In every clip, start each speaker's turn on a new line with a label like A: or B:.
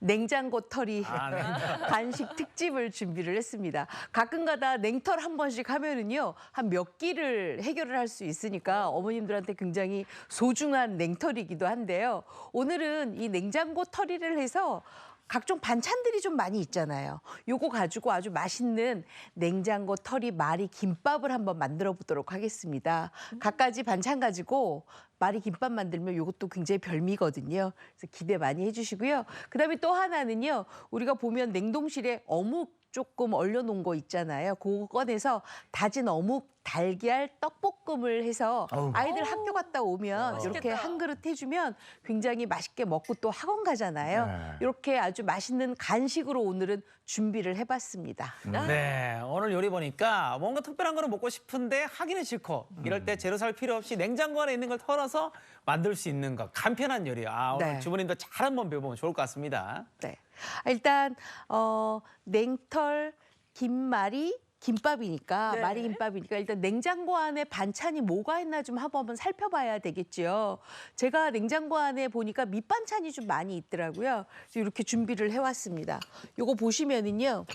A: 냉장고 털이 간식 특집을 준비를 했습니다. 가끔가다 냉털 한 번씩 하면은요, 한 몇 끼를 해결을 할 수 있으니까 어머님들한테 굉장히 소중한 냉털이기도 한데요. 오늘은 이 냉장고 털이를 해서 각종 반찬들이 좀 많이 있잖아요. 요거 가지고 아주 맛있는 냉장고 털이 말이 김밥을 한번 만들어 보도록 하겠습니다. 갖가지 반찬 가지고 말이 김밥 만들면 요것도 굉장히 별미거든요. 그래서 기대 많이 해주시고요. 그다음에 또 하나는요. 우리가 보면 냉동실에 어묵 조금 얼려놓은 거 있잖아요. 그거 꺼내서 다진 어묵 달걀 떡볶음을 해서 아이들 학교 갔다 오면 이렇게 한 그릇 해주면 굉장히 맛있게 먹고 또 학원 가잖아요. 이렇게 아주 맛있는 간식으로 오늘은 준비를 해봤습니다.
B: 네, 오늘 요리 보니까 뭔가 특별한 거는 먹고 싶은데 하기는 싫고 이럴 때 재료 살 필요 없이 냉장고 안에 있는 걸 털어서 만들 수 있는 거 간편한 요리. 오늘
A: 네.
B: 주부님도 잘 한번 배워보면 좋을 것 같습니다.
A: 네. 일단 냉털 김말이 김밥이니까
C: 네.
A: 말이 김밥이니까 일단 냉장고 안에 반찬이 뭐가 있나 좀 한번 살펴봐야 되겠죠. 제가 냉장고 안에 보니까 밑반찬이 좀 많이 있더라고요. 그래서 이렇게 준비를 해왔습니다. 요거 보시면은요.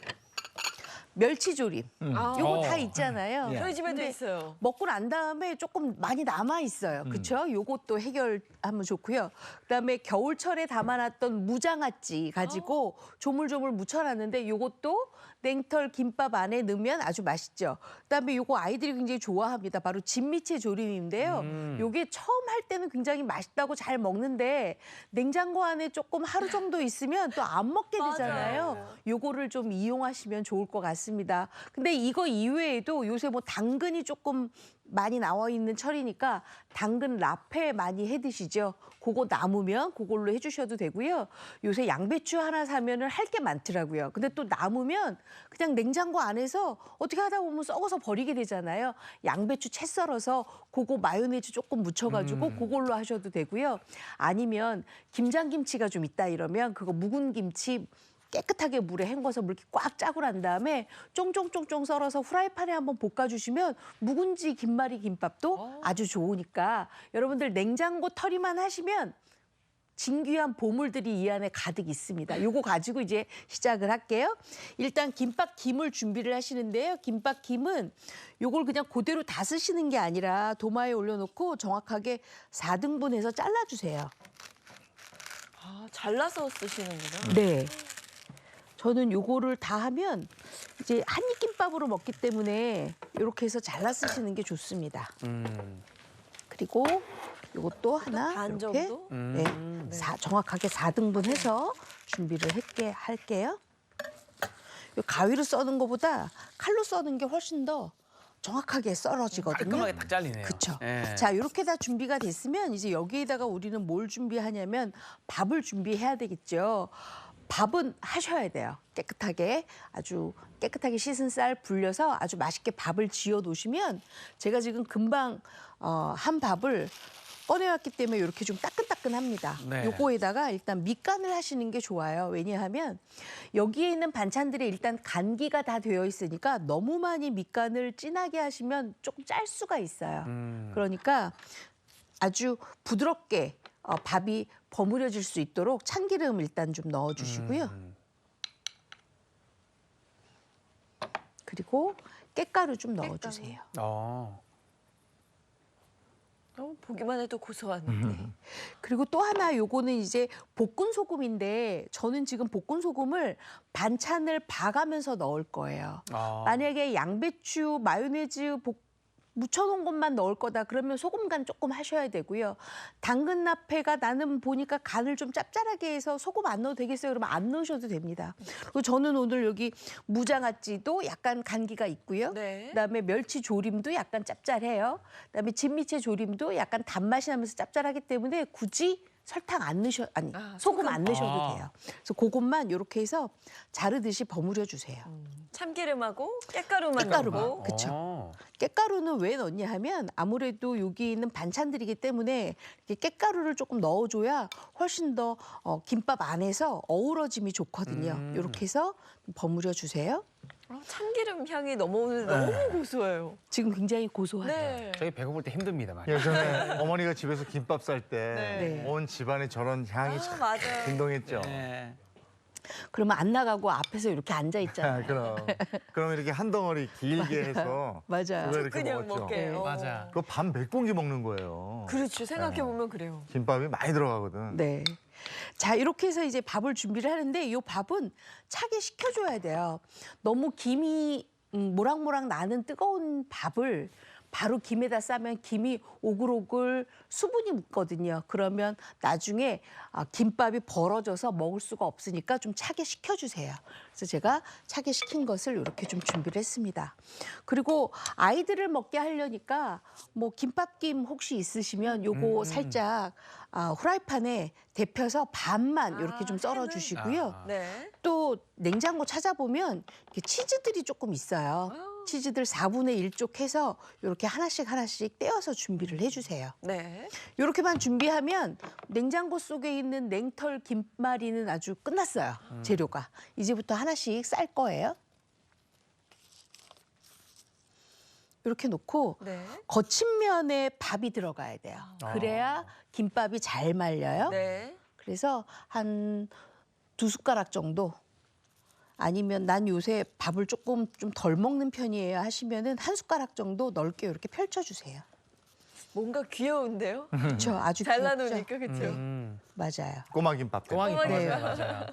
A: 멸치조림. 요거 다 있잖아요.
B: 예.
C: 저희 집에도
A: 근데
C: 있어요.
A: 먹고 난 다음에 조금 많이 남아 있어요. 그렇죠? 요것도 해결하면 좋고요. 그다음에 겨울철에 담아놨던 무장아찌 가지고 조물조물 묻혀놨는데 요것도 냉털 김밥 안에 넣으면 아주 맛있죠. 그다음에 요거 아이들이 굉장히 좋아합니다. 바로 진미채 조림인데요. 요게 처음 할 때는 굉장히 맛있다고 잘 먹는데 냉장고 안에 조금 하루 정도 있으면 또 안 먹게 되잖아요.
C: 맞아요.
A: 요거를 좀 이용하시면 좋을 것 같습니다. 근데 이거 이외에도 요새 뭐 당근이 조금 많이 나와 있는 철이니까 당근 라페 많이 해 드시죠. 그거 남으면 그걸로 해주셔도 되고요. 요새 양배추 하나 사면은 할 게 많더라고요. 근데 또 남으면 그냥 냉장고 안에서 어떻게 하다 보면 썩어서 버리게 되잖아요. 양배추 채 썰어서 그거 마요네즈 조금 묻혀가지고 그걸로 하셔도 되고요. 아니면 김장김치가 좀 있다 이러면 그거 묵은 김치 깨끗하게 물에 헹궈서 물기 꽉 짜고 난 다음에 쫑쫑쫑쫑 썰어서 후라이팬에 한번 볶아주시면 묵은지 김말이 김밥도 아주 좋으니까 여러분들 냉장고 털이만 하시면 진귀한 보물들이 이 안에 가득 있습니다. 요거 가지고 이제 시작을 할게요. 일단 김밥 김을 준비를 하시는데요. 김밥 김은 요걸 그냥 그대로 다 쓰시는 게 아니라 도마에 올려놓고 정확하게 4등분해서 잘라주세요.
C: 잘라서 쓰시는구나.
A: 네. 저는 요거를 다 하면 이제 한입 김밥으로 먹기 때문에 이렇게 해서 잘라 쓰시는 게 좋습니다. 그리고 요것도 하나
C: 반
A: 이렇게
C: 정도?
A: 네, 정확하게 4등분 해서 준비를 할게요. 요 가위로 써는 것보다 칼로 써는 게 훨씬 더 정확하게 썰어지거든요.
B: 깔끔하게 딱 잘리네요.
A: 그렇죠.
B: 예.
A: 자, 이렇게 다 준비가 됐으면 이제 여기에다가 우리는 뭘 준비하냐면 밥을 준비해야 되겠죠. 밥은 하셔야 돼요. 깨끗하게 아주 깨끗하게 씻은 쌀 불려서 아주 맛있게 밥을 지어 놓으시면 제가 지금 금방 한 밥을 꺼내왔기 때문에 이렇게 좀 따끈따끈합니다.
B: 네.
A: 요거에다가 일단 밑간을 하시는 게 좋아요. 왜냐하면 여기에 있는 반찬들이 일단 간기가 다 되어 있으니까 너무 많이 밑간을 진하게 하시면 조금 짤 수가 있어요. 그러니까 아주 부드럽게 밥이 버무려질 수 있도록 참기름 일단 좀 넣어주시고요. 그리고 깻가루 좀 넣어주세요.
C: 보기만 해도 고소한.
A: 그리고 또 하나 요거는 이제 볶은 소금인데 저는 지금 볶은 소금을 반찬을 봐가면서 넣을 거예요. 만약에 양배추, 마요네즈 묻혀놓은 것만 넣을 거다 그러면 소금 간 조금 하셔야 되고요. 당근 라페가 나는 보니까 간을 좀 짭짤하게 해서 소금 안 넣어도 되겠어요. 그러면 안 넣으셔도 됩니다. 그리고 저는 오늘 여기 무장아찌도 약간 간기가 있고요.
C: 네.
A: 그다음에 멸치 조림도 약간 짭짤해요. 그다음에 진미채 조림도 약간 단맛이 나면서 짭짤하기 때문에 굳이 설탕 안 소금 안 넣으셔도 돼요. 그래서 그것만 이렇게 해서 자르듯이 버무려 주세요.
C: 참기름하고 깻가루만
A: 깻가루만.
C: 넣고.
A: 그쵸. 깻가루는 왜 넣냐 하면 아무래도 여기 있는 반찬들이기 때문에 이렇게 깻가루를 조금 넣어줘야 훨씬 더 김밥 안에서 어우러짐이 좋거든요. 이렇게 해서 버무려 주세요.
C: 참기름 향이 넘어오는데 너무 고소해요.
A: 지금 굉장히 고소하죠.
C: 네.
B: 저희 배고플 때 힘듭니다. 많이.
D: 예전에 어머니가 집에서 김밥 쌀 때
C: 네.
D: 온 집안에 저런 향이 참
C: 맞아요.
D: 진동했죠.
B: 네.
A: 그러면 안 나가고 앞에서 이렇게 앉아 있잖아요.
D: 그럼 이렇게 한 덩어리 길게 해서
A: 맞아요.
D: 그거 이렇게
C: 그냥
D: 먹었죠.
C: 먹게.
A: 네.
B: 맞아.
D: 그거 밥 몇 공기 먹는 거예요.
C: 그렇죠. 생각해 보면 그래요.
D: 김밥이 많이 들어가거든.
A: 네. 자, 이렇게 해서 이제 밥을 준비를 하는데 이 밥은 차게 식혀줘야 돼요. 너무 김이 모락모락 나는 뜨거운 밥을 바로 김에다 싸면 김이 오글오글 수분이 묻거든요. 그러면 나중에 김밥이 벌어져서 먹을 수가 없으니까 좀 차게 식혀주세요. 그래서 제가 차게 식힌 것을 이렇게 좀 준비를 했습니다. 그리고 아이들을 먹게 하려니까 뭐 김밥김 혹시 있으시면 요거 살짝 후라이팬에 데펴서 반만 이렇게 좀 썰어 주시고요.
B: 아.
C: 네.
A: 또 냉장고 찾아보면 이렇게 치즈들이 조금 있어요. 치즈들 4분의 1 쪽 해서 이렇게 하나씩 떼어서 준비를 해주세요.
C: 네.
A: 이렇게만 준비하면 냉장고 속에 있는 냉털 김말이는 아주 끝났어요. 재료가. 이제부터 하나씩 쌀 거예요. 이렇게 놓고
C: 네.
A: 거친 면에 밥이 들어가야 돼요. 그래야 김밥이 잘 말려요.
C: 네.
A: 그래서 한 2숟가락 정도 아니면 난 요새 밥을 조금 좀 덜 먹는 편이에요 하시면은 1숟가락 정도 넓게 이렇게 펼쳐주세요.
C: 뭔가 귀여운데요?
A: 그렇죠. 아주 귀엽죠.
C: 잘라놓으니까 그렇죠.
A: 맞아요.
D: 꼬마 김밥.
B: 꼬마기
C: 꼬마기
B: 맞아요,
C: 김밥.
B: 맞아요.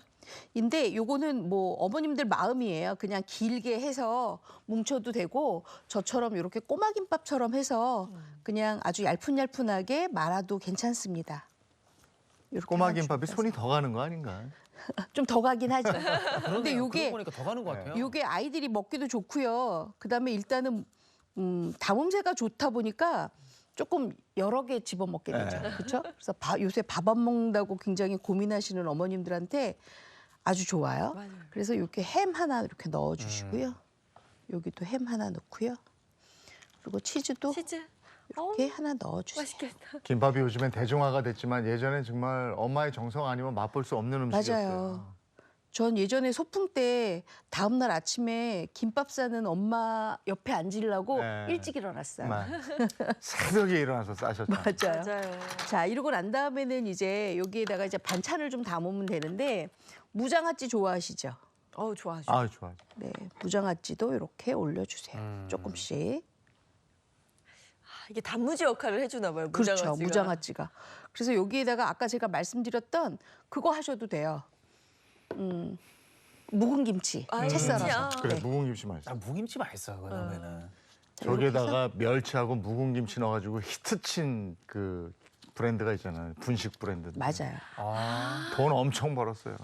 A: 근데 요거는 뭐 어머님들 마음이에요. 그냥 길게 해서 뭉쳐도 되고 저처럼 이렇게 꼬마김밥처럼 해서 그냥 아주 얄푼얄푼하게 말아도 괜찮습니다. 이렇게
D: 꼬마 김밥이 손이 더 가는 거 아닌가?
A: 좀 더 가긴 하죠.
B: 근데
A: 근데 요게
B: 보니까 더 가는 것 같아요.
A: 요게 아이들이 먹기도 좋고요. 그다음에 일단은 담음새가 좋다 보니까 조금 여러 개 집어 먹게 되죠. 그렇죠? 그래서 요새 밥 안 먹는다고 굉장히 고민하시는 어머님들한테 아주 좋아요.
C: 맞아요.
A: 그래서 이렇게 햄 하나 이렇게 넣어 주시고요. 여기도 햄 하나 넣고요. 그리고 치즈도
C: 치즈.
A: 이렇게 하나 넣어 주세요.
C: 맛있겠다.
D: 김밥이 요즘엔 대중화가 됐지만 예전엔 정말 엄마의 정성 아니면 맛볼 수 없는 음식이었어요.
A: 맞아요. 전 예전에 소풍 때 다음날 아침에 김밥 싸는 엄마 옆에 앉으려고
D: 네.
A: 일찍 일어났어요.
D: 새벽에 일어나서 싸셨죠.
A: 맞아요.
C: 맞아요.
A: 자, 이러고 난 다음에는 이제 여기에다가 이제 반찬을 좀 담으면 되는데 무장아찌 좋아하시죠?
C: 좋아하죠.
D: 아, 좋아.
A: 네, 무장아찌도 이렇게 올려주세요. 조금씩.
C: 이게 단무지 역할을 해주나 봐요.
A: 그렇죠,
C: 무장아찌가.
A: 무장아찌가. 그래서 여기에다가 아까 제가 말씀드렸던 그거 하셔도 돼요. 묵은 김치, 채
C: 김치,
A: 썰어서.
D: 그래,
A: 네.
D: 묵은 김치 맛있어.
B: 아, 무김치 맛있어, 그거 넣으면은.
D: 저기에다가 멸치하고 묵은 김치 넣어가지고 히트친 그 브랜드가 있잖아요. 분식 브랜드.
A: 맞아요.
D: 돈 엄청 벌었어요.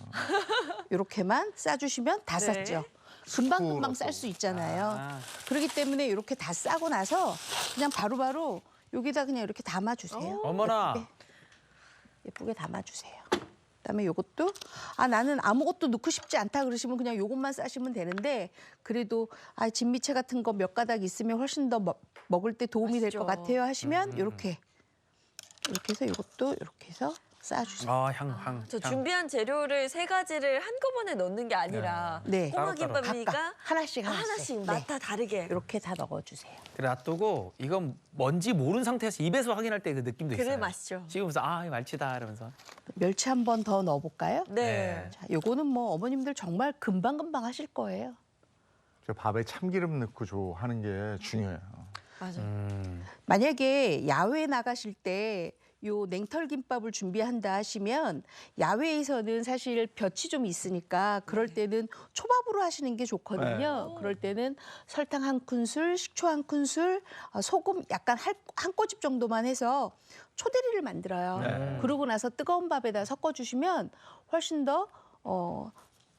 A: 이렇게만 싸주시면 다
C: 네.
A: 쌌죠. 금방금방
D: 숙주라고.
A: 쌀 수 있잖아요.
B: 아.
A: 그렇기 때문에 이렇게 다 싸고 나서 그냥 바로바로 여기다 그냥 이렇게 담아주세요.
B: 어머나.
A: 예쁘게 담아주세요. 그다음에 요것도 나는 아무것도 넣고 싶지 않다 그러시면 그냥 요것만 싸시면 되는데 그래도 진미채 같은 거 몇 가닥 있으면 훨씬 더 먹을 때 도움이 될 것
C: 맛있죠.
A: 같아요 하시면 이렇게 해서 요것도 이렇게 해서 싸주세요.
B: 향.
C: 저 준비한 재료를 3가지를 한꺼번에 넣는 게 아니라
A: 네.
C: 꼬마
B: 따로따로.
C: 김밥이니까
A: 각각 하나씩
C: 하나씩
A: 네.
C: 맛 다 다르게.
A: 이렇게 다 넣어주세요.
B: 그래 놔두고 이건 뭔지 모르는 상태에서 입에서 확인할 때 그 느낌도
C: 그래
B: 있어요.
C: 맛있죠.
B: 지금부터 이거 말치다 이러면서.
A: 멸치 한 번 더 넣어볼까요?
C: 네.
A: 자, 요거는 뭐 어머님들 정말 금방금방 하실 거예요.
D: 저 밥에 참기름 넣고 하는 게 중요해요.
C: 맞아.
A: 만약에 야외 나가실 때 요 냉털김밥을 준비한다 하시면 야외에서는 사실 볕이 좀 있으니까 그럴 때는 초밥으로 하시는 게 좋거든요. 그럴 때는 설탕 한 큰술, 식초 한 큰술, 소금 약간 한 꼬집 정도만 해서 초대리를 만들어요. 그러고 나서 뜨거운 밥에다 섞어주시면 훨씬 더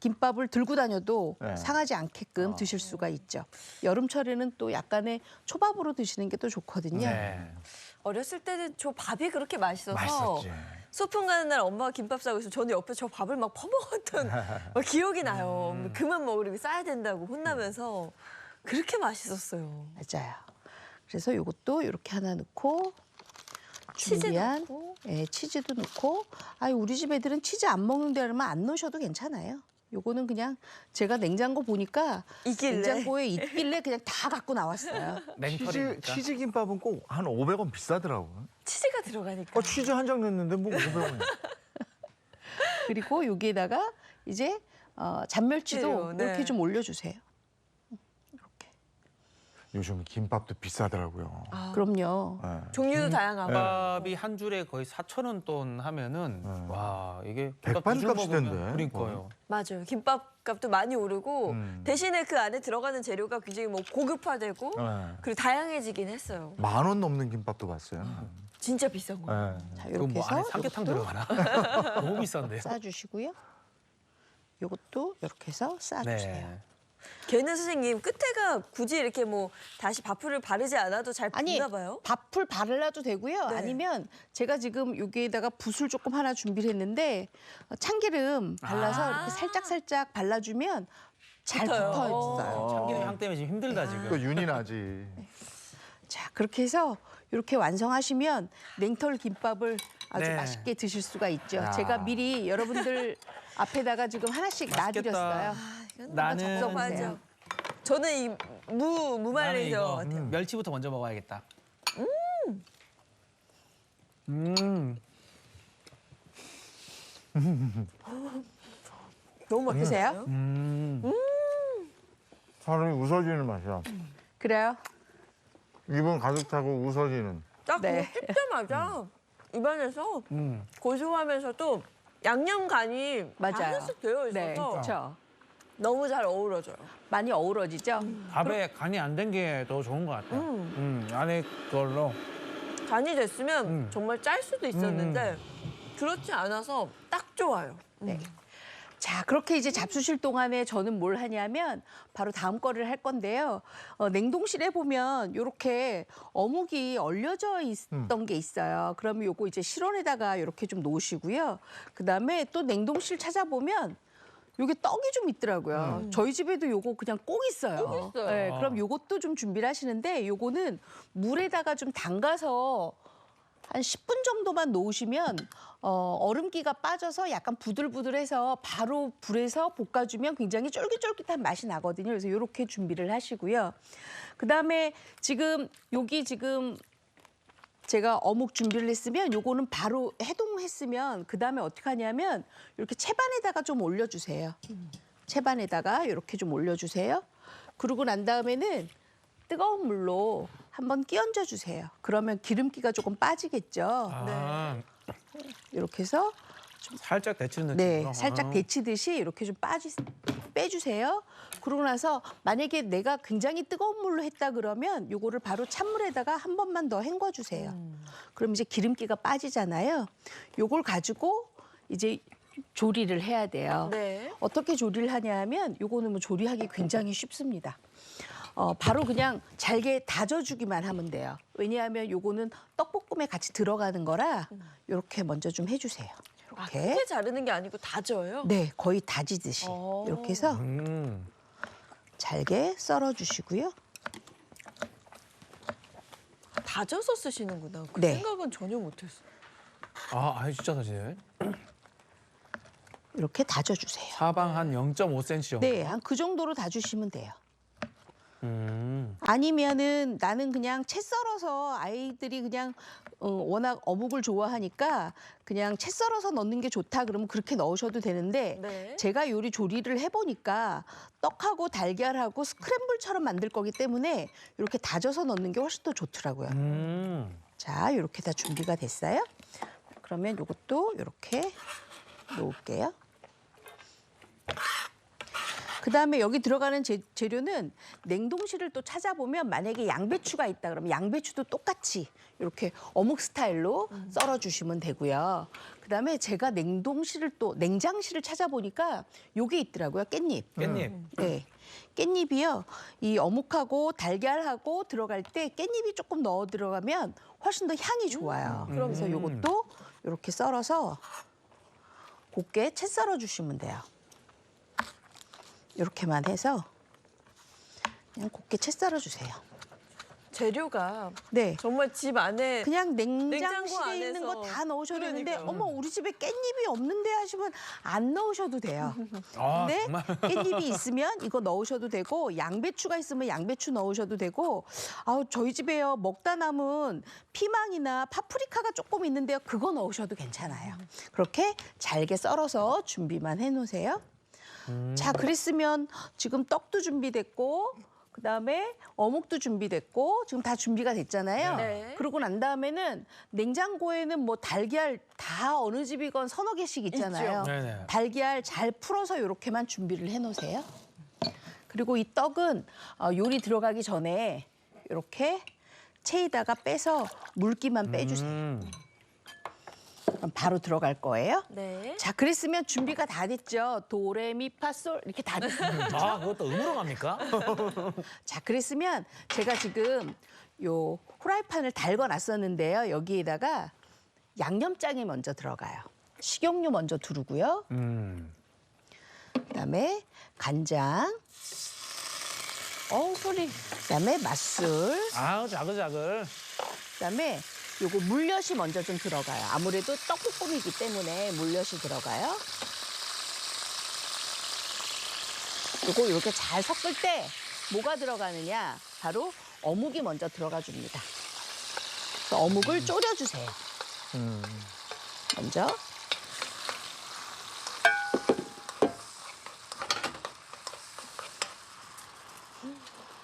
A: 김밥을 들고 다녀도
D: 네.
A: 상하지 않게끔 드실 수가 있죠. 여름철에는 또 약간의 초밥으로 드시는 게 또 좋거든요.
B: 네.
C: 어렸을 때는 저 밥이 그렇게 맛있어서
D: 맛있었지.
C: 소풍 가는 날 엄마가 김밥 싸고 있으면 저는 옆에 저 밥을 막 퍼먹었던 막 기억이 나요. 그만 먹으려고 싸야 된다고 혼나면서 그렇게 맛있었어요.
A: 맞아요. 그래서 이것도 이렇게 하나 넣고
C: 치즈
A: 준비한
C: 넣고.
A: 치즈도 넣고 우리 집 애들은 치즈 안 먹는데 그러면 안 넣으셔도 괜찮아요. 요거는 그냥 제가 냉장고 보니까
C: 있길래.
A: 냉장고에 있길래 그냥 다 갖고 나왔어요.
B: 냉털이니까.
D: 치즈 김밥은 꼭 한 500원 비싸더라고.
C: 치즈가 들어가니까.
D: 치즈 한 장 넣는데 뭐 500원.
A: 그리고 여기에다가 이제 잔멸치도
C: 재료, 네.
A: 이렇게 좀 올려주세요. 이렇게.
D: 요즘 김밥도 비싸더라고요.
A: 그럼요.
D: 네.
C: 종류도 다양하고.
B: 김밥이 한 줄에 거의 4,000원 돈 하면은 와 이게
D: 백반값
B: 두줄
D: 시대인데.
B: 먹으면 그러니까요.
C: 맞아요. 김밥 값도 많이 오르고 대신에 그 안에 들어가는 재료가 굉장히 뭐 고급화되고
D: 네.
C: 그리고 다양해지긴 했어요.
D: 10,000원 넘는 김밥도 봤어요.
C: 진짜 비싼 거.
D: 네.
A: 자,
B: 그거
A: 이렇게
B: 뭐 안에
A: 해서
B: 삼계탕
A: 요것도
B: 들어가나? 너무 비싼데요.
A: 싸주시고요. 요것도 이렇게 해서 싸주세요.
B: 네.
C: 걔는 선생님 끝에가 굳이 이렇게 뭐 다시 밥풀을 바르지 않아도 잘
A: 아니
C: 붙나 봐요.
A: 밥풀 발라도 되고요.
C: 네.
A: 아니면 제가 지금 여기에다가 붓을 조금 하나 준비를 했는데 참기름 발라서 이렇게 살짝 발라주면 잘
C: 붙어요.
A: 붙어 있어요.
B: 참기름 향 때문에 지금 힘들다
D: 또
B: 지금.
D: 윤이 나지.
A: 자 그렇게 해서 이렇게 완성하시면 냉털 김밥을 아주
B: 네.
A: 맛있게 드실 수가 있죠.
D: 야.
A: 제가 미리 여러분들 앞에다가 지금 하나씩
B: 맛있겠다.
A: 놔드렸어요.
B: 나는
C: 맞아. 저는 이
B: 나는
C: 무말랭이
B: 이거
C: 것 같아요.
B: 멸치부터 먼저 먹어야겠다.
C: 너무
A: 드세요?
C: 맛있어요.
D: 사람이 웃어지는 맛이야.
A: 그래요?
D: 입은 가득 차고 웃어지는.
C: 딱
A: 네.
C: 그거 씹자마자 입안에서 고소하면서도 양념 간이
A: 맞아요.
C: 하나씩 되어 있어서
A: 네, 그렇죠.
C: 너무 잘 어우러져요.
A: 많이 어우러지죠.
B: 밥에 간이 안 된 게 더 좋은 것 같아요. 안에 걸로.
C: 간이 됐으면 정말 짤 수도 있었는데 그렇지 않아서 딱 좋아요.
A: 네. 자, 그렇게 이제 잡수실 동안에 저는 뭘 하냐면 바로 다음 거를 할 건데요. 냉동실에 보면 이렇게 어묵이 얼려져 있던 게 있어요. 그러면 요거 이제 실온에다가 이렇게 좀 놓으시고요. 그다음에 또 냉동실 찾아보면 요게 떡이 좀 있더라고요. 저희 집에도 요거 그냥 꼭 있어요.
C: 꼭 있어요.
A: 네, 그럼 요것도 좀 준비를 하시는데 요거는 물에다가 좀 담가서 한 10분 정도만 놓으시면 얼음기가 빠져서 약간 부들부들해서 바로 불에서 볶아주면 굉장히 쫄깃쫄깃한 맛이 나거든요. 그래서 이렇게 준비를 하시고요. 그다음에 여기 지금 제가 어묵 준비를 했으면 요거는 바로 해동했으면 그다음에 어떻게 하냐면 이렇게 채반에다가 좀 올려주세요. 채반에다가 이렇게 좀 올려주세요. 그러고 난 다음에는 뜨거운 물로 한번 끼얹어 주세요. 그러면 기름기가 조금 빠지겠죠.
B: 아,
A: 이렇게 해서
B: 살짝 데치는
A: 네,
B: 느낌으로.
A: 살짝 데치듯이 이렇게 좀 빼주세요. 그러고 나서 만약에 내가 굉장히 뜨거운 물로 했다 그러면 요거를 바로 찬물에다가 한 번만 더 헹궈 주세요. 그럼 이제 기름기가 빠지잖아요. 요걸 가지고 이제 조리를 해야 돼요.
C: 네.
A: 어떻게 조리를 하냐 하면 요거는 뭐 조리하기 굉장히 쉽습니다. 바로 그냥 잘게 다져주기만 하면 돼요. 왜냐하면 요거는 떡볶음에 같이 들어가는 거라 이렇게 먼저 좀 해주세요.
C: 아,
A: 이렇게.
C: 크게 자르는 게 아니고 다져요?
A: 네, 거의 다지듯이
C: 오.
A: 이렇게 해서 잘게 썰어주시고요.
C: 다져서 쓰시는구나. 그
A: 네.
C: 생각은 전혀 못했어요.
B: 아니 진짜 사실
A: 이렇게 다져주세요.
B: 사방 한 0.5cm 정도.
A: 네, 한 그 정도로 다주시면 돼요.
B: 음.
A: 아니면은 나는 그냥 채 썰어서 아이들이 그냥 워낙 어묵을 좋아하니까 그냥 채 썰어서 넣는 게 좋다 그러면 그렇게 넣으셔도 되는데
C: 네.
A: 제가 요리 조리를 해보니까 떡하고 달걀하고 스크램블처럼 만들 거기 때문에 이렇게 다져서 넣는 게 훨씬 더 좋더라고요. 자, 이렇게 다 준비가 됐어요. 그러면 이것도 이렇게 놓을게요. 그다음에 여기 들어가는 재료는 냉동실을 또 찾아보면 만약에 양배추가 있다 그러면 양배추도 똑같이 이렇게 어묵 스타일로 썰어주시면 되고요. 그다음에 제가 냉장실을 찾아보니까 요게 있더라고요. 깻잎.
B: 깻잎.
A: 네. 깻잎이요. 이 어묵하고 달걀하고 들어갈 때 깻잎이 조금 넣어 들어가면 훨씬 더 향이 좋아요. 그래서 요것도 이렇게 썰어서 곱게 채 썰어 주시면 돼요. 이렇게만 해서 그냥 곱게 채 썰어 주세요.
C: 재료가
A: 네.
C: 정말 집 안에
A: 그냥
C: 냉장고
A: 냉장실에 있는 거
C: 안에서.
A: 다 넣으셔도 되는데
C: 그러니까요.
A: 어머 우리 집에 깻잎이 없는데 하시면 안 넣으셔도 돼요.
B: 아,
A: 근데
B: 정말.
A: 깻잎이 있으면 이거 넣으셔도 되고 양배추가 있으면 양배추 넣으셔도 되고 저희 집에요 먹다 남은 피망이나 파프리카가 조금 있는데요. 그거 넣으셔도 괜찮아요. 그렇게 잘게 썰어서 준비만 해놓으세요. 자, 그랬으면 지금 떡도 준비됐고 그다음에 어묵도 준비됐고 지금 다 준비가 됐잖아요.
C: 네.
A: 그러고 난 다음에는 냉장고에는 뭐 달걀 다 어느 집이건 서너 개씩 있잖아요.
C: 있죠.
B: 네네.
A: 달걀 잘 풀어서 이렇게만 준비를 해놓으세요. 그리고 이 떡은 요리 들어가기 전에 이렇게 체에다가 빼서 물기만 빼주세요. 그럼 바로 들어갈 거예요.
C: 네.
A: 자, 그랬으면 준비가 다 됐죠. 도레미파솔 이렇게 다 됐어요.
B: 아, 그것도 음으로 갑니까?
A: 자, 그랬으면 제가 지금 요 후라이팬을 달궈놨었는데요. 여기에다가 양념장이 먼저 들어가요. 식용유 먼저 두르고요. 그다음에 간장, 소리. 그다음에 맛술.
B: 아우, 자글자글.
A: 그다음에 요거 물엿이 먼저 좀 들어가요. 아무래도 떡볶음이기 때문에 물엿이 들어가요. 요거 이렇게 잘 섞을 때 뭐가 들어가느냐? 바로 어묵이 먼저 들어가 줍니다. 그래서 어묵을 졸여주세요. 먼저.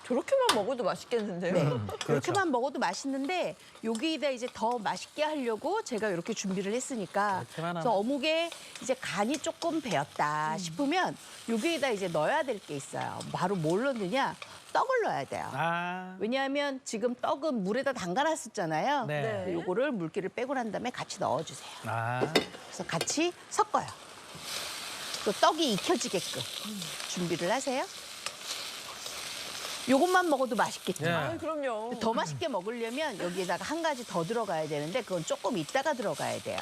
C: 저렇게만 먹어도 맛있겠는데요.
A: 네.
B: 그렇죠.
A: 이렇게만 먹어도 맛있는데 여기에다 이제 더 맛있게 하려고 제가 이렇게 준비를 했으니까
B: 이렇게만
A: 그래서
B: 하면.
A: 어묵에 이제 간이 조금 배었다 싶으면 여기에다 이제 넣어야 될 게 있어요. 바로 뭘 넣느냐? 떡을 넣어야 돼요.
B: 아,
A: 왜냐하면 지금 떡은 물에다 담가놨었잖아요.
B: 네.
C: 네.
A: 요거를 물기를 빼고 난 다음에 같이 넣어주세요.
B: 아.
A: 그래서 같이 섞어요. 또 떡이 익혀지게끔 준비를 하세요. 요것만 먹어도 맛있겠죠.
B: 네.
C: 아, 그럼요.
A: 더 맛있게 먹으려면 여기에다가 한 가지 더 들어가야 되는데 그건 조금 이따가 들어가야 돼요.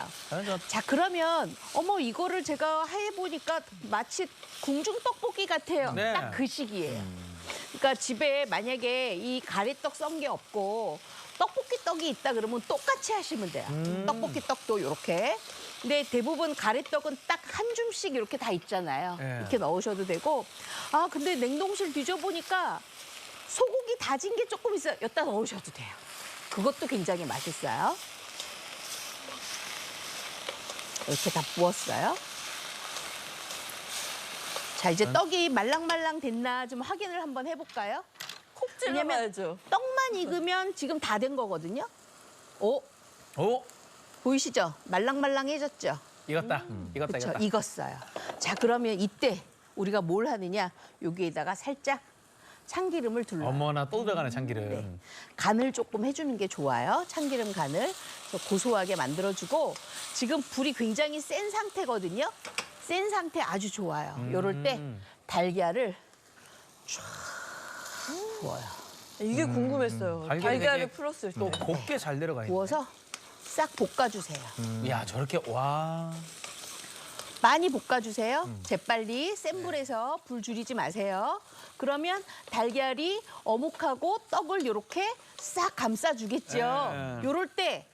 A: 자, 그러면 어머 이거를 제가 해보니까 마치 궁중 떡볶이 같아요.
B: 네.
A: 딱 그 시기예요. 그러니까 집에 만약에 이 가래떡 썬 게 없고 떡볶이 떡이 있다 그러면 똑같이 하시면 돼요. 떡볶이 떡도 이렇게. 근데 대부분 가래떡은 딱 한 줌씩 이렇게 다 있잖아요.
B: 네.
A: 이렇게 넣으셔도 되고. 아, 근데 냉동실 뒤져보니까 소고기 다진 게 조금 있어요. 여기다 넣으셔도 돼요. 그것도 굉장히 맛있어요. 이렇게 다 부었어요. 자, 이제 떡이 말랑말랑 됐나 좀 확인을 한번 해볼까요?
C: 콕
A: 왜냐면
C: 찔러봐야죠.
A: 떡만 익으면 지금 다 된 거거든요. 오,
B: 오,
A: 보이시죠? 말랑말랑해졌죠?
B: 익었다. 익었다,
A: 그렇죠.
B: 익었다.
A: 익었어요. 자, 그러면 이때 우리가 뭘 하느냐? 여기에다가 살짝 참기름을 둘러요.
B: 어머나 또 들어가네, 참기름.
A: 네. 간을 조금 해주는 게 좋아요. 참기름 간을. 그래서 고소하게 만들어주고 지금 불이 굉장히 센 상태거든요. 센 상태 아주 좋아요. 요럴 때 달걀을 쫙 부어요.
C: 이게 궁금했어요.
B: 달걀이
C: 달걀을
B: 되게
C: 풀었을 때.
B: 또 곱게 잘 들어가 있네.
A: 부어서 싹 볶아주세요.
B: 야, 저렇게 와.
A: 많이 볶아주세요. 재빨리 센 불에서 불 줄이지 마세요. 그러면 달걀이 어묵하고 떡을 이렇게 싹 감싸주겠죠.
B: 네.
A: 요럴 때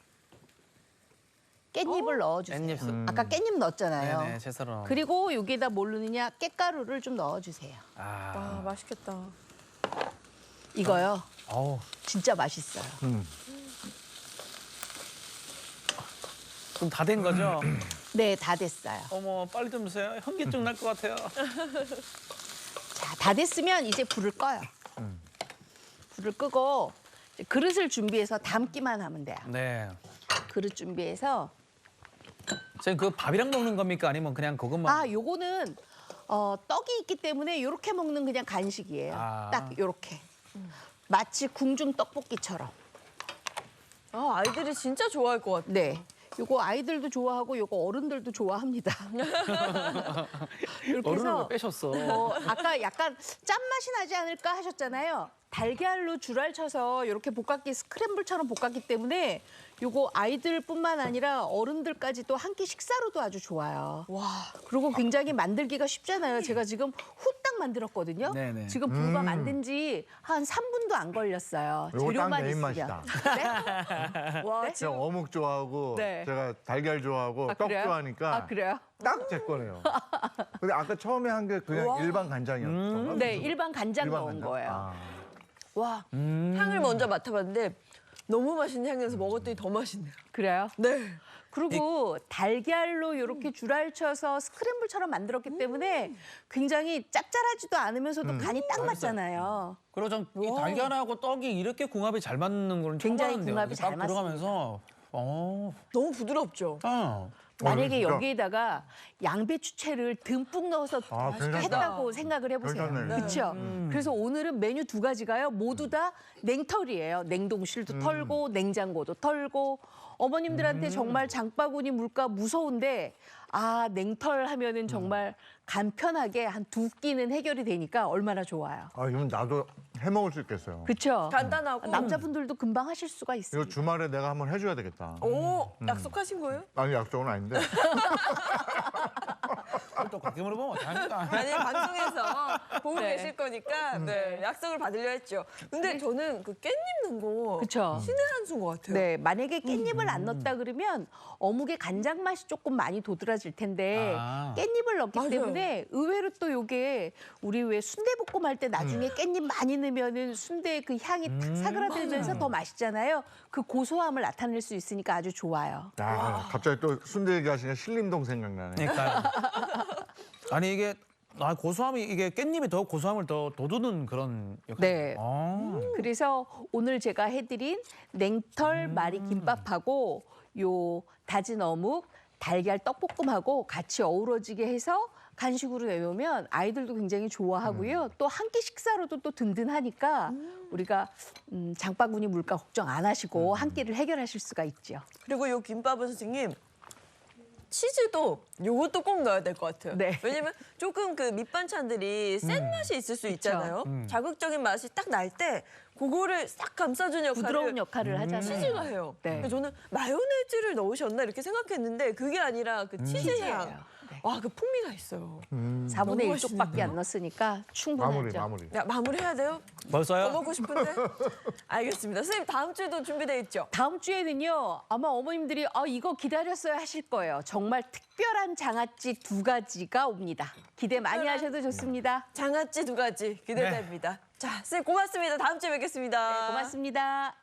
A: 깻잎을 넣어주세요.
B: 깻잎.
A: 아까 깻잎 넣었잖아요.
B: 네네, 채처럼.
A: 그리고 여기에다 뭘 넣느냐? 깻가루를 좀 넣어주세요.
B: 아,
C: 아, 맛있겠다.
A: 이거요.
B: 어우,
A: 진짜 맛있어요.
B: 그럼 다 된 거죠?
A: 네, 다 됐어요.
B: 어머, 빨리 좀 주세요. 현기증 날 것 같아요.
A: 자, 다 됐으면 이제 불을 꺼요. 불을 끄고 이제 그릇을 준비해서 담기만 하면 돼요.
B: 네.
A: 그릇 준비해서
B: 선생님, 그 밥이랑 먹는 겁니까? 아니면 그냥 그것만?
A: 아, 요거는 떡이 있기 때문에 이렇게 먹는 그냥 간식이에요.
B: 아.
A: 딱 이렇게. 마치 궁중 떡볶이처럼.
C: 아, 아이들이 진짜 좋아할 것 같아요.
A: 네. 요거 아이들도 좋아하고 요거 어른들도 좋아합니다. 이렇게
B: 얼음을 왜
A: 해서
B: 빼셨어?
A: 아까 약간 짠맛이 나지 않을까 하셨잖아요. 달걀로 줄알 쳐서 이렇게 볶았기 스크램블처럼 볶았기 때문에 요거 아이들뿐만 아니라 어른들까지도 한 끼 식사로도 아주 좋아요.
C: 와,
A: 그리고 굉장히 만들기가 쉽잖아요. 제가 지금 후딱 만들었거든요.
B: 네네.
A: 지금 불과 만든 지 한 3분도 안 걸렸어요.
D: 요거 딱
A: 재료만
D: 내
A: 있으면.
D: 입맛이다.
A: 네?
C: 와,
A: 네?
D: 제가 어묵 좋아하고
A: 네.
D: 제가 달걀 좋아하고
A: 아,
D: 떡
A: 그래요?
D: 좋아하니까
A: 아, 그래요?
D: 딱 제 거네요. 근데 아까 처음에 한 게 그냥 일반 간장이었던 거?
A: 네, 일반 간장
D: 일반
A: 넣은
D: 간장?
A: 거예요.
D: 아.
A: 와,
C: 향을 먼저 맡아봤는데 너무 맛있는 향이라서 먹었더니 더 맛있네요.
A: 그래요?
C: 네.
A: 그리고 달걀로 이렇게 줄알 쳐서 스크램블처럼 만들었기 때문에 굉장히 짭짤하지도 않으면서도 간이 딱 맞잖아요.
B: 그리고 전 이 달걀하고 떡이 이렇게 궁합이 잘 맞는 걸 처음
A: 굉장히
B: 봤는데요.
A: 궁합이 잘
B: 딱 들어가면서
C: 너무 부드럽죠.
A: 만약에
D: 진짜.
A: 여기에다가 양배추채를 듬뿍 넣어서
D: 아, 괜찮다.
A: 했다고 생각을 해보세요.
D: 괜찮네.
A: 그렇죠? 그래서 오늘은 메뉴 두 가지가요. 모두 다 냉털이에요. 냉동실도 털고 냉장고도 털고 어머님들한테 정말 장바구니 물가 무서운데 아 냉털 하면은 정말 간편하게 한 두 끼는 해결이 되니까 얼마나 좋아요.
D: 아, 이건 나도 해 먹을 수 있겠어요.
A: 그렇죠?
C: 간단하고.
A: 남자분들도 금방 하실 수가
D: 이거
A: 있습니다.
D: 주말에 내가 한번 해줘야 되겠다.
C: 오, 약속하신 거예요?
D: 아니 약속은 아닌데.
B: 또 그렇게 물어보면 어떡합니까?
C: 아니 방송에서 보고
A: 네.
C: 계실 거니까 네, 약속을 받으려 했죠. 근데 저는 그 깻잎 넣은 거
A: 그쵸.
C: 신의 한 수인 것 같아요.
A: 네, 만약에 깻잎을 안 넣었다 그러면 어묵의 간장 맛이 조금 많이 도드라질 텐데
B: 아.
A: 깻잎을 넣기
C: 맞아요.
A: 때문에 의외로 또 요게 우리 왜 순대볶음 할 때 나중에 깻잎 많이 넣으면은 순대의 그 향이 탁 사그라들면서 더 맛있잖아요. 그 고소함을 나타낼 수 있으니까 아주 좋아요.
D: 아, 갑자기 또 순대 얘기하시니까 신림동 생각나네.
B: 그러니까 아니 이게 고소함이 이게 깻잎이 더 고소함을 더 돋우는 그런 역할.
A: 네. 그래서 오늘 제가 해드린 냉털 마리 김밥하고 요 다진 어묵 달걀 떡볶음하고 같이 어우러지게 해서 간식으로 내놓으면 아이들도 굉장히 좋아하고요. 또 한 끼 식사로도 또 든든하니까 우리가 장바구니 물가 걱정 안 하시고 한 끼를 해결하실 수가 있죠.
C: 그리고 요 김밥은 선생님 치즈도 요것도 꼭 넣어야 될 것 같아요.
A: 네.
C: 왜냐면 조금 그 밑반찬들이 센 맛이 있을 수 있잖아요. 자극적인 맛이 딱 날 때 그거를 싹 감싸주는 역할을
A: 부드러운 역할을 하잖아요.
C: 치즈가 해요.
A: 네.
C: 그래서 저는 마요네즈를 넣으셨나 이렇게 생각했는데 그게 아니라 그 치즈
A: 치즈예요.
C: 향.
A: 네.
C: 와, 그 풍미가 있어요.
A: 4분의 1쪽밖에 안 넣었으니까 충분하죠.
D: 마무리.
C: 야, 마무리해야 돼요?
B: 벌써요?
C: 더 먹고 싶은데? 알겠습니다. 선생님 다음 주에도 준비돼 있죠?
A: 다음 주에는요, 아마 어머님들이 이거 기다렸어야 하실 거예요. 정말 특별한 장아찌 두 가지가 옵니다. 기대 많이 하셔도 좋습니다.
C: 장아찌 두 가지 기대됩니다. 자, 선생님 고맙습니다. 다음 주에 뵙겠습니다.
A: 네, 고맙습니다.